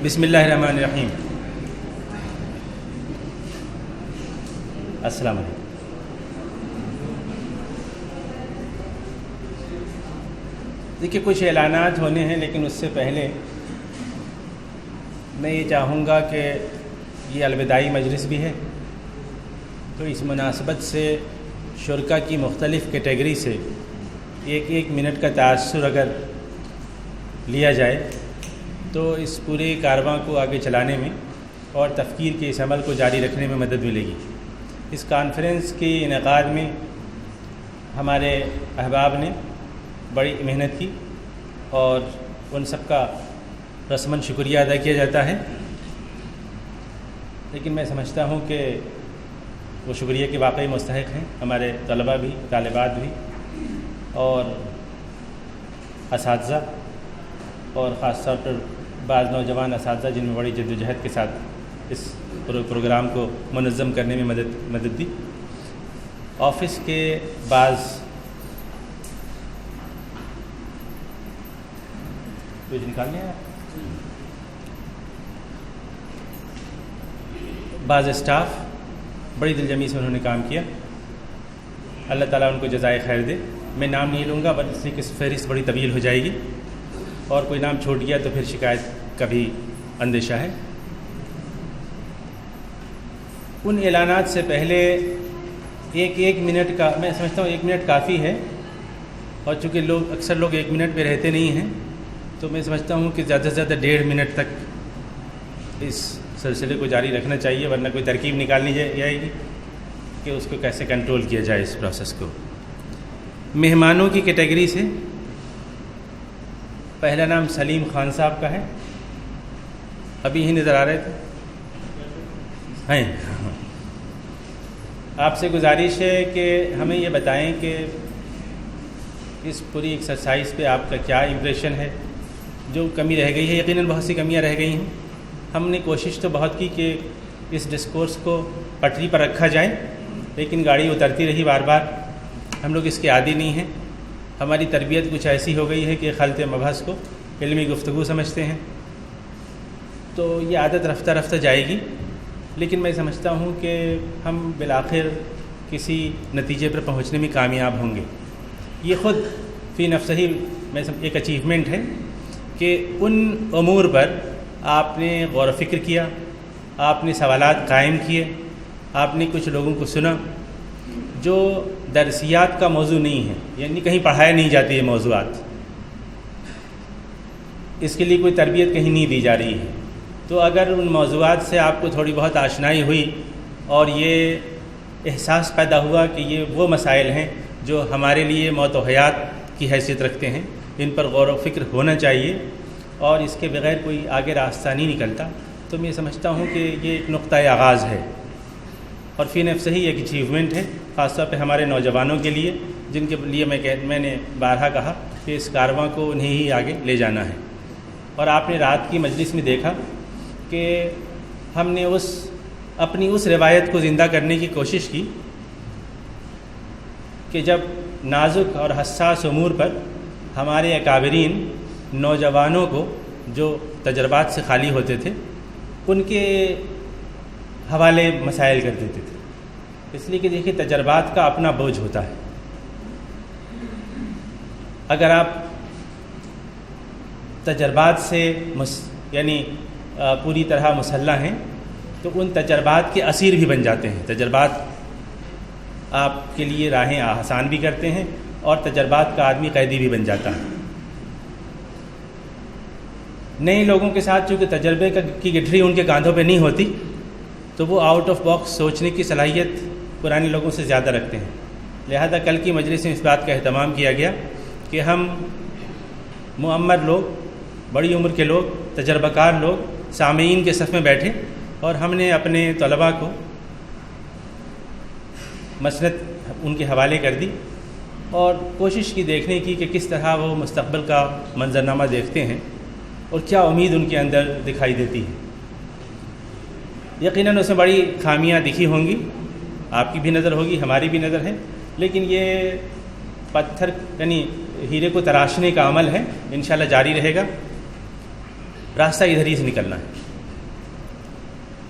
بسم اللہ الرحمن الرحیم۔ السلام علیکم۔ دیکھیے کچھ اعلانات ہونے ہیں، لیکن اس سے پہلے میں یہ چاہوں گا کہ یہ الوداعی مجلس بھی ہے، تو اس مناسبت سے شرکا کی مختلف کیٹیگری سے ایک منٹ کا تاثر اگر لیا جائے تو اس پورے کارواں کو آگے چلانے میں اور تفکیر کے اس عمل کو جاری رکھنے میں مدد ملے گی۔ اس کانفرنس کے انعقاد میں ہمارے احباب نے بڑی محنت کی اور ان سب کا رسماً شکریہ ادا کیا جاتا ہے، لیکن میں سمجھتا ہوں کہ وہ شکریہ کے واقعی مستحق ہیں ہمارے طلباء بھی، طالبات بھی اور اساتذہ، اور خاص طور پر بعض نوجوان اساتذہ جن میں بڑی جدوجہد کے ساتھ اس پروگرام کو منظم کرنے میں مدد دی۔ آفس کے بعض اسٹاف بڑی دلجمی سے انہوں نے کام کیا، اللہ تعالیٰ ان کو جزائے خیر دے۔ میں نام نہیں لوں گا بس اس لیے کہ فہرست بڑی طویل ہو جائے گی، اور کوئی نام چھوٹ گیا تو پھر شکایت کا بھی اندیشہ ہے۔ ان اعلانات سے پہلے ایک منٹ کا میں سمجھتا ہوں 1 منٹ کافی ہے، اور چونکہ اکثر لوگ 1 منٹ پہ رہتے نہیں ہیں، تو میں سمجھتا ہوں کہ زیادہ سے زیادہ 1.5 منٹ تک اس سلسلے کو جاری رکھنا چاہیے، ورنہ کوئی ترکیب نکالنی جائے گی کہ اس کو کیسے کنٹرول کیا جائے اس پروسیس کو۔ مہمانوں کی کیٹیگری سے پہلا نام سلیم خان صاحب کا ہے، ابھی ہی نظر آ رہے تھے ہیں۔ آپ سے گزارش ہے کہ ہمیں یہ بتائیں کہ اس پوری ایکسرسائز پہ آپ کا کیا امپریشن ہے، جو کمی رہ گئی ہے۔ یقیناً بہت سی کمیاں رہ گئی ہیں، ہم نے کوشش تو بہت کی کہ اس ڈسکورس کو پٹری پر رکھا جائے، لیکن گاڑی اترتی رہی بار بار، ہم لوگ اس کے عادی نہیں ہیں۔ ہماری تربیت کچھ ایسی ہو گئی ہے کہ خلط مبحث کو علمی گفتگو سمجھتے ہیں، تو یہ عادت رفتہ رفتہ جائے گی، لیکن میں سمجھتا ہوں کہ ہم بالآخر کسی نتیجے پر پہنچنے میں کامیاب ہوں گے۔ یہ خود فی نفسہ ہی ایک اچیومنٹ ہے کہ ان امور پر آپ نے غور و فکر کیا، آپ نے سوالات قائم کیے، آپ نے کچھ لوگوں کو سنا جو درسیات کا موضوع نہیں ہے، یعنی کہیں پڑھائے نہیں جاتے یہ موضوعات، اس کے لیے کوئی تربیت کہیں نہیں دی جا رہی ہے۔ تو اگر ان موضوعات سے آپ کو تھوڑی بہت آشنائی ہوئی اور یہ احساس پیدا ہوا کہ یہ وہ مسائل ہیں جو ہمارے لیے موت و حیات کی حیثیت رکھتے ہیں، ان پر غور و فکر ہونا چاہیے اور اس کے بغیر کوئی آگے راستہ نہیں نکلتا، تو میں سمجھتا ہوں کہ یہ ایک نقطۂ آغاز ہے اور فی نفسہ ہی ایک اچیومنٹ ہے، خاص طور پہ ہمارے نوجوانوں کے لیے، جن کے لیے میں نے بارہا کہا کہ اس کارواں کو انہیں ہی آگے لے جانا ہے۔ اور آپ نے رات کی مجلس میں دیکھا کہ ہم نے اپنی اس روایت کو زندہ کرنے کی کوشش کی کہ جب نازک اور حساس امور پر ہمارے اکابرین نوجوانوں کو جو تجربات سے خالی ہوتے تھے ان کے حوالے مسائل کر دیتے تھے، اس لیے کہ دیکھیے تجربات کا اپنا بوجھ ہوتا ہے۔ اگر آپ تجربات سے یعنی پوری طرح مسلح ہیں تو ان تجربات کے اسیر بھی بن جاتے ہیں۔ تجربات آپ کے لیے راہیں آسان بھی کرتے ہیں اور تجربات کا آدمی قیدی بھی بن جاتا ہے۔ نئے لوگوں کے ساتھ چونکہ تجربے کی گٹھری ان کے کاندھوں پہ نہیں ہوتی، تو وہ آؤٹ آف باکس سوچنے کی صلاحیت پرانے لوگوں سے زیادہ رکھتے ہیں۔ لہذا کل کی مجلس میں اس بات کا اہتمام کیا گیا کہ ہم معمر لوگ، بڑی عمر کے لوگ، تجربہ کار لوگ سامعین کے صف میں بیٹھے اور ہم نے اپنے طلباء کو مسند ان کے حوالے کر دی اور کوشش کی دیکھنے کی کہ کس طرح وہ مستقبل کا منظرنامہ دیکھتے ہیں اور کیا امید ان کے اندر دکھائی دیتی ہے۔ یقیناً اس میں بڑی خامیاں دکھی ہوں گی، آپ کی بھی نظر ہوگی، ہماری بھی نظر ہے، لیکن یہ پتھر یعنی ہیرے کو تراشنے کا عمل ہے، انشاءاللہ جاری رہے گا۔ راستہ ادھر ہی سے نکلنا ہے.